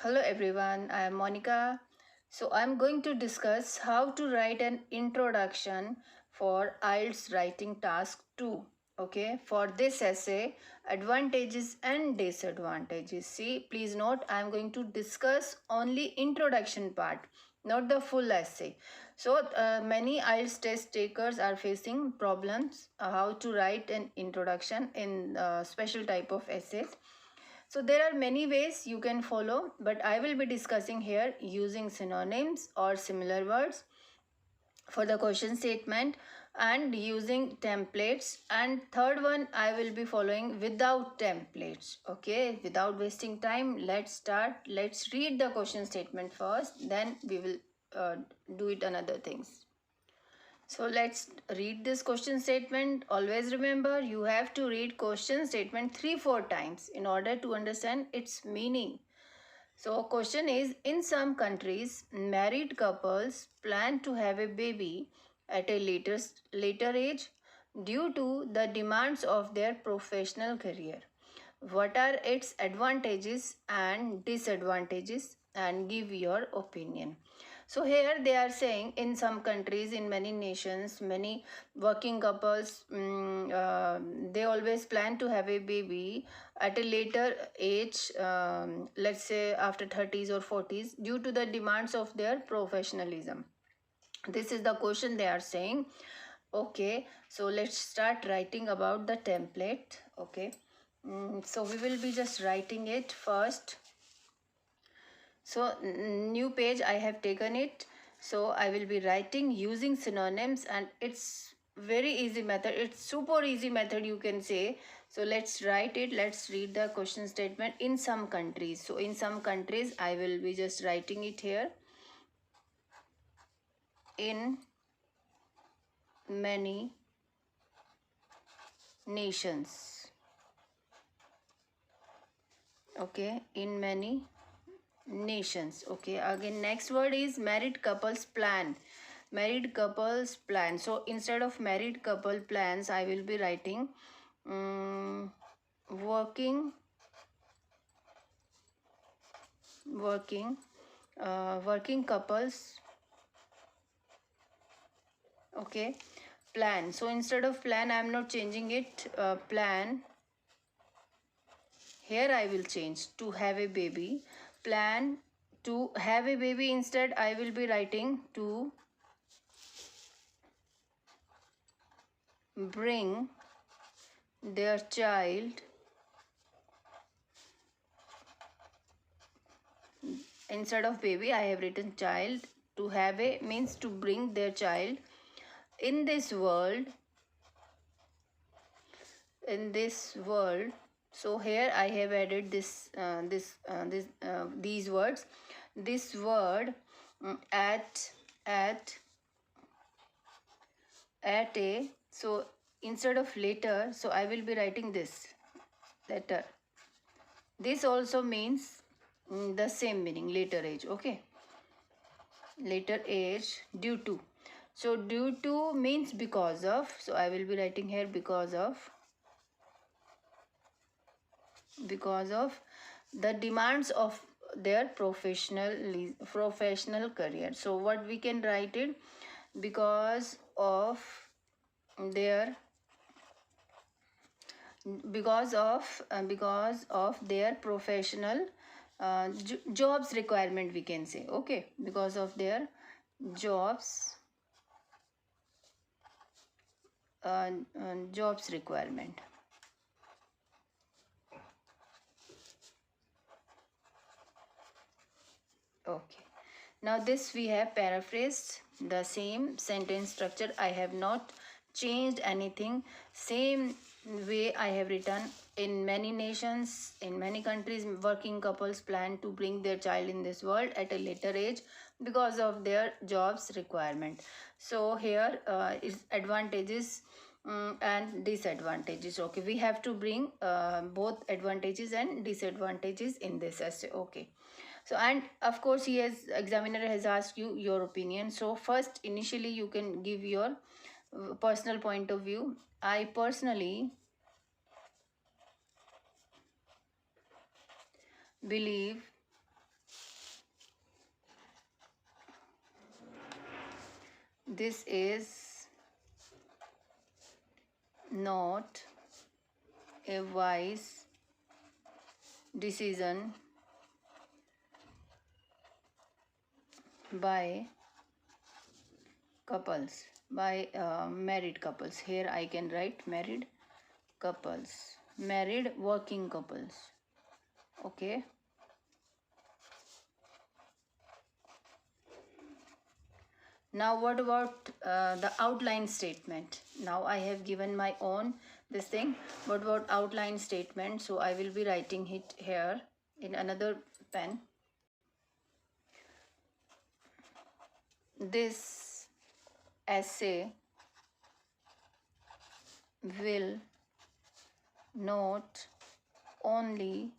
Hello everyone, I am Monica. So I'm going to discuss how to write an introduction for IELTS writing task 2. Okay, for this essay, advantages and disadvantages. See, please note I am going to discuss only introduction part, not the full essay. So many IELTS test takers are facing problems how to write an introduction in special type of essays. So there are many ways you can follow, but I will be discussing here using synonyms or similar words for the question statement and using templates. And third one, I will be following without templates. Okay, without wasting time, let's start. Let's read the question statement first, then we will do it another things. So let's read this question statement. Always remember, you have to read question statement 3-4 times in order to understand its meaning. So question is, in some countries, married couples plan to have a baby at a later age due to the demands of their professional career. What are its advantages and disadvantages, and give your opinion. So here they are saying in some countries, in many nations, many working couples, they always plan to have a baby at a later age, let's say after 30s or 40s, due to the demands of their professionalism. This is the question they are saying. Okay, so let's start writing about the template. Okay, so we will be just writing it first. So new page I have taken it. So I will be writing using synonyms, and it's very easy method. It's super easy method, you can say. So let's write it. Let's read the question statement. In some countries. So in some countries, I will be just writing it here. In many nations. Okay, in many nations. Okay, again next word is married couples plan. Married couples plan. So instead of married couple plans, I will be writing working couples. Okay, plan. So instead of plan, I am not changing it. Plan. Here I will change to have a baby. Plan to have a baby. Instead, I will be writing to bring their child. Instead of baby, I have written child. To have a means to bring their child in this world. So here I have added these words. This word at a. So instead of later, so I will be writing this letter. This also means the same meaning, later age. Okay, later age, due to. So due to means because of. So I will be writing here because of the demands of their professional career. So what we can write it, because of their professional jobs requirement, we can say. Okay, because of their jobs requirement. Okay, now this we have paraphrased the same sentence structure. I have not changed anything. Same way I have written. In many nations, in many countries, working couples plan to bring their child in this world at a later age because of their jobs requirement. So here is advantages and disadvantages. Okay, we have to bring both advantages and disadvantages in this essay. Okay, so and of course examiner has asked you your opinion. So first, initially you can give your personal point of view. I personally believe this is not a wise decision by couples, by married couples. Here I can write married couples, married working couples. Okay. Now what about the outline statement? Now I have given my own this thing. What about outline statement? So I will be writing it here in another pen. This essay will not only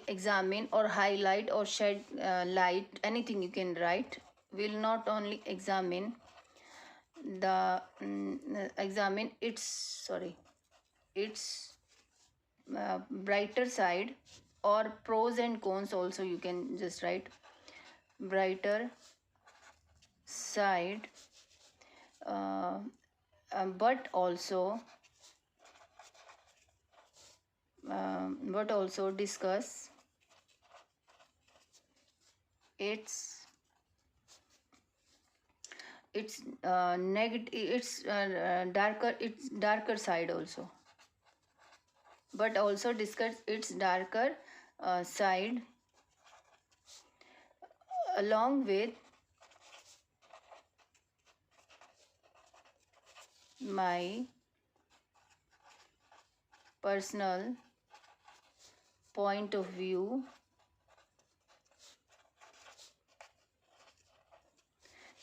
examine or highlight or shed light, anything you can write, will not only examine the examine its brighter side, or pros and cons also you can just write brighter side, but also discuss its negative, its darker side also, but also discuss its darker side along with my personal point of view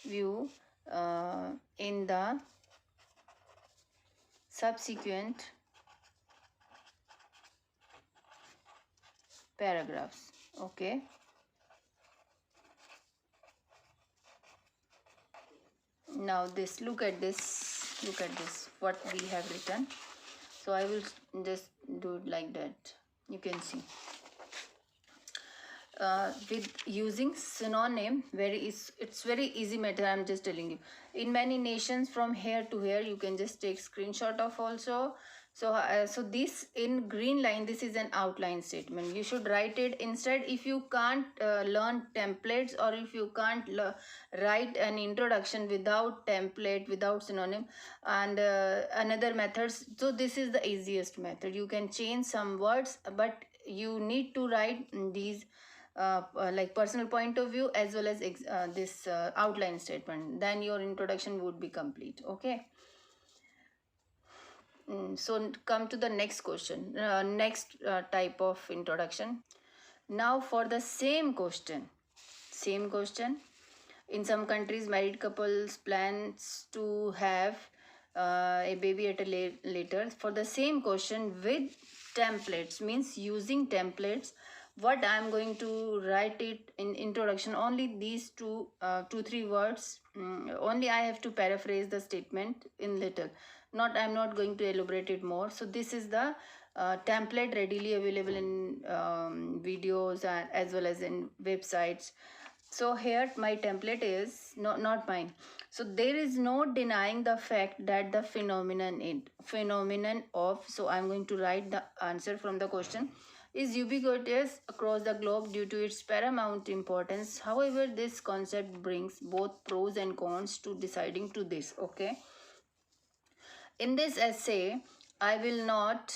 in the subsequent paragraphs. Okay. Now this, look at this what we have written. So I will just do it like that. You can see with using synonym, it's very easy method. I'm just telling you, in many nations from here to here you can just take screenshot of also. So this in green line, this is an outline statement. You should write it. Instead, if you can't learn templates, or if you can't write an introduction without template, without synonym and another methods, so this is the easiest method. You can change some words, but you need to write these like personal point of view as well as this outline statement. Then your introduction would be complete. Okay. So come to the next question, next type of introduction. Now for the same question, in some countries married couples plans to have a baby at a later. For the same question with templates, means using templates, what I am going to write it in introduction, only these two 3 words, only I have to paraphrase the statement in little, not, I'm not going to elaborate it more. So this is the template readily available in videos and as well as in websites. So here my template is not mine. So there is no denying the fact that the phenomenon of, so I'm going to write the answer from the question, is ubiquitous across the globe due to its paramount importance. However, this concept brings both pros and cons to deciding to this. Okay. In this essay, I will not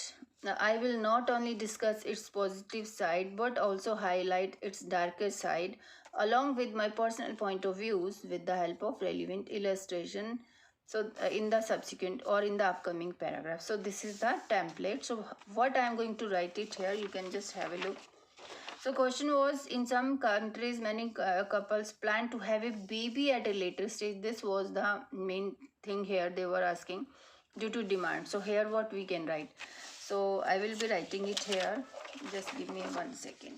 only discuss its positive side but also highlight its darker side along with my personal point of views with the help of relevant illustration. So in the subsequent or in the upcoming paragraph. So this is the template. So what I am going to write it here, you can just have a look. So question was, in some countries many couples plan to have a baby at a later stage. This was the main thing here they were asking, due to demand. So here what we can write. So I will be writing it here. Just give me 1 second.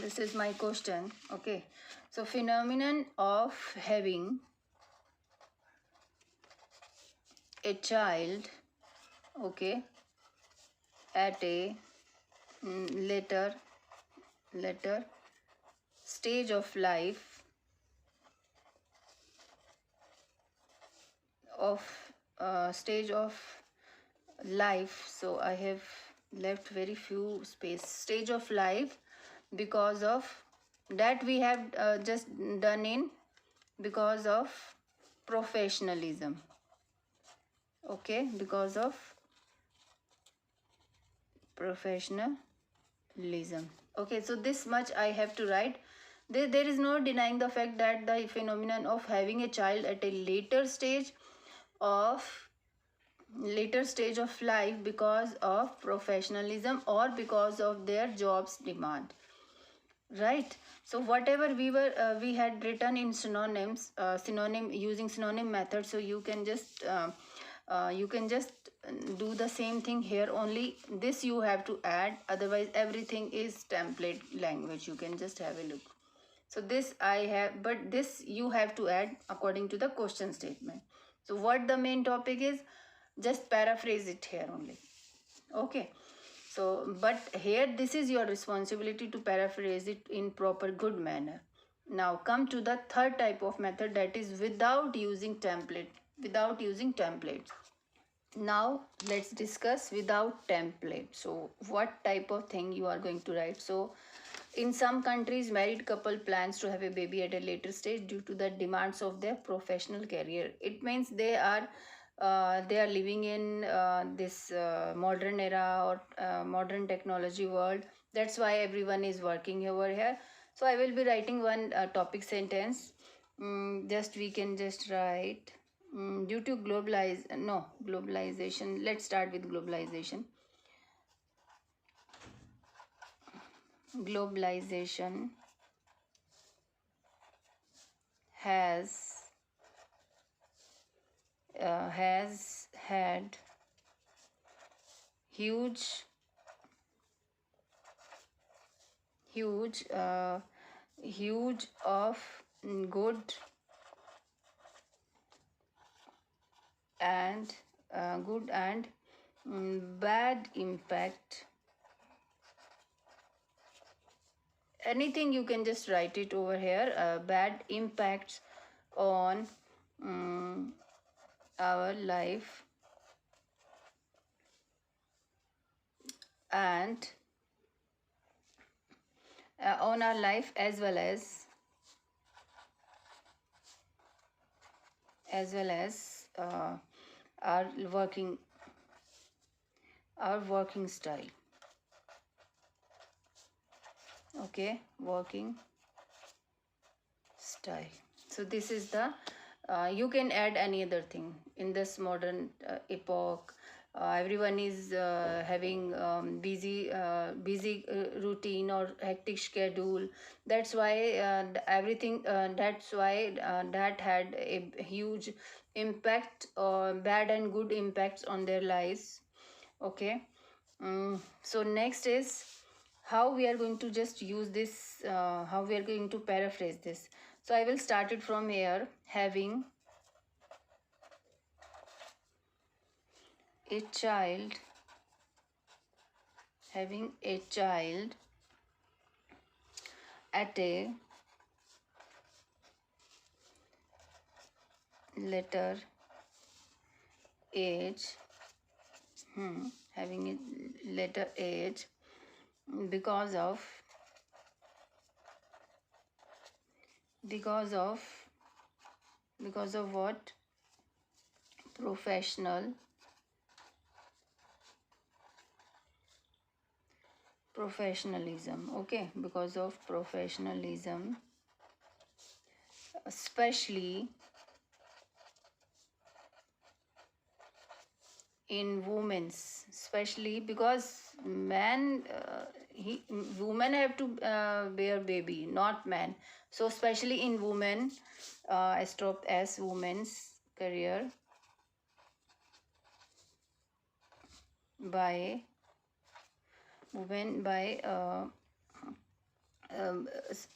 This is my question. Okay. So phenomenon of having a child, okay, at a later stage of life of stage of life. So I have left very few space. Stage of life, because of that we have just done in because of professionalism. Okay, because of professionalism. Okay, so this much I have to write. There is no denying the fact that the phenomenon of having a child at a of later stage of life because of professionalism or because of their job's demand, right? So whatever we had written in synonyms, synonym using synonym method, so you can just do the same thing here, only this you have to add, otherwise everything is template language. You can just have a look. So this I have, but this you have to add according to the question statement. So what the main topic is, just paraphrase it here only. Okay, so but here this is your responsibility to paraphrase it in proper good manner. Now come to the third type of method, that is without using templates. Now let's discuss without template. So what type of thing you are going to write. So in some countries, married couple plans to have a baby at a later stage due to the demands of their professional career. It means they are living in this modern era or modern technology world. That's why everyone is working over here. So I will be writing one topic sentence. Just we can just write due to globalization. Let's start with globalization. Globalization has had huge of good and bad impact. Anything you can just write it over here. Bad impacts on our life and on our life as well as our working style. Okay, working style. So this is the you can add any other thing in this modern epoch. Everyone is having busy routine or hectic schedule. That's why everything. That's why that had a huge impact, or bad and good impacts on their lives. Okay. So next is how we are going to just use this. How we are going to paraphrase this. So I will start it from here. Having a child at a later age, having a later age because of what? Professionalism. Okay, because of professionalism, especially in women's, especially because women have to bear baby, not man. So especially in women, I stopped as women's career by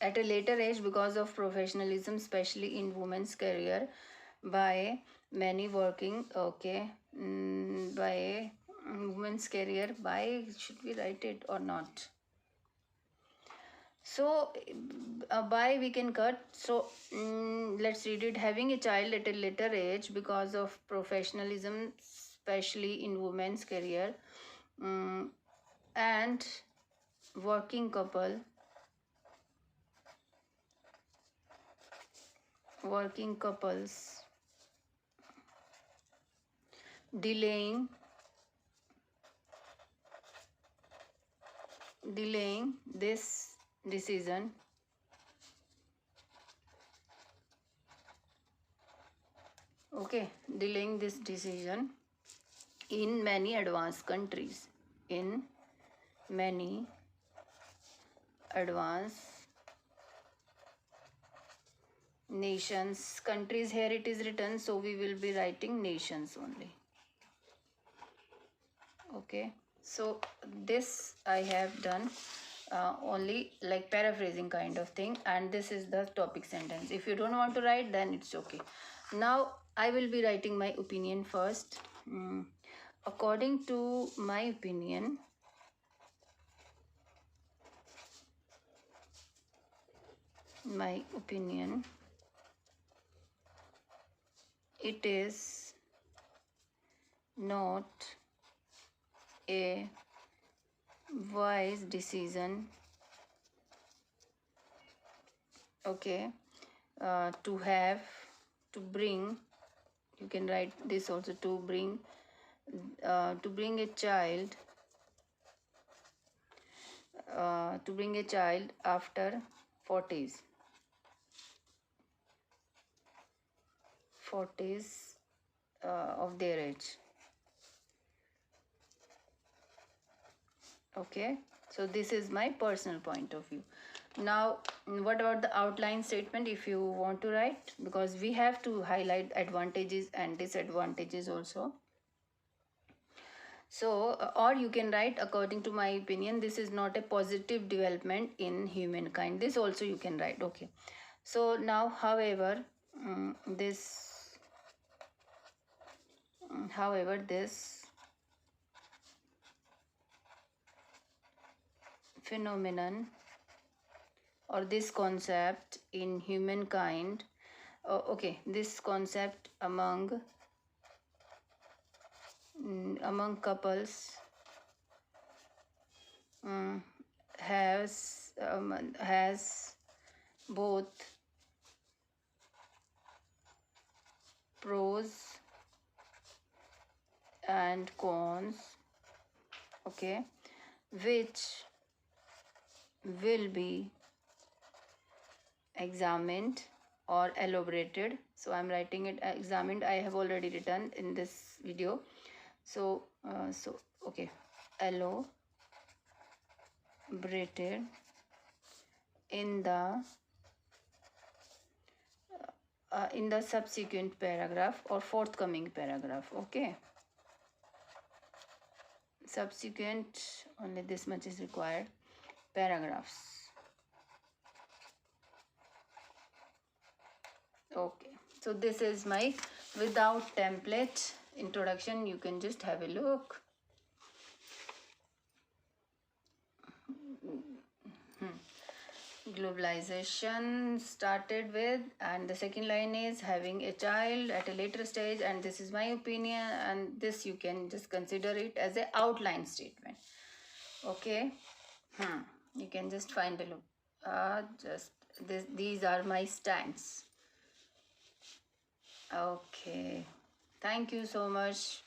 at a later age because of professionalism, especially in women's career by many working. Okay, by women's career by, should we write it or not? So by we can cut. So let's read it. Having a child at a later age because of professionalism, especially in women's career, um, and working couple, working couples delaying this decision okay, delaying this decision in many advanced countries, in many advanced nations. Countries, here it is written, so we will be writing nations only. Okay, so this I have done only like paraphrasing kind of thing, and this is the topic sentence. If you don't want to write, then it's okay. Now I will be writing my opinion first. According to my opinion, it is not a wise decision, okay, to bring, you can write this also, to bring a child after 40s of their age. Okay, so this is my personal point of view. Now what about the outline statement? If you want to write, because we have to highlight advantages and disadvantages also. So or you can write, according to my opinion, this is not a positive development in humankind. This also you can write. Okay, so now however, this phenomenon or this concept in humankind, okay, this concept among couples has both pros and cons, okay, which will be examined or elaborated. So I'm writing it examined, I have already written in this video. So okay, elaborated in the subsequent paragraph or forthcoming paragraph. Okay, subsequent, only this much is required, paragraphs. Okay, so this is my without template introduction. You can just have a look. Globalization started with, and the second line is having a child at a later stage, and this is my opinion, and this you can just consider it as a outline statement. Okay, you can just find a look. Just this, these are my stands. Okay, thank you so much.